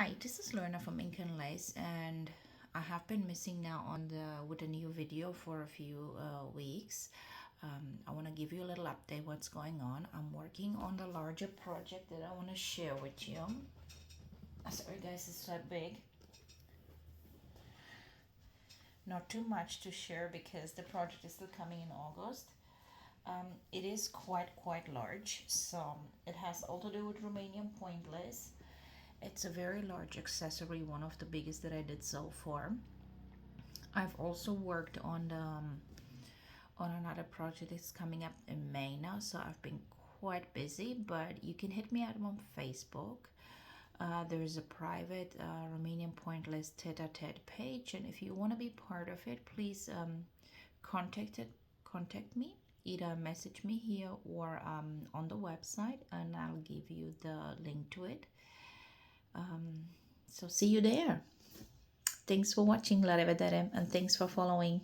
Hi, this is Lorna from Ink and Lace, and I have been missing now on the with a new video for a few weeks. I want to give you a little update what's going on. I'm working on the larger project that I want to share with you. Sorry guys, it's that big. Not too much to share because the project is still coming in August. It is quite large, so it has all to do with Romanian Point Lace. It's a very large accessory, one of the biggest that I did so far. I've also worked on another project that's coming up in May now, so I've been quite busy. But you can hit me up on Facebook. There's a private Romanian Point Lace Tête page, and if you want to be part of it, please contact me. Either message me here or on the website, and I'll give you the link to it. So see you there. Thanks for watching, la revedere, and thanks for following.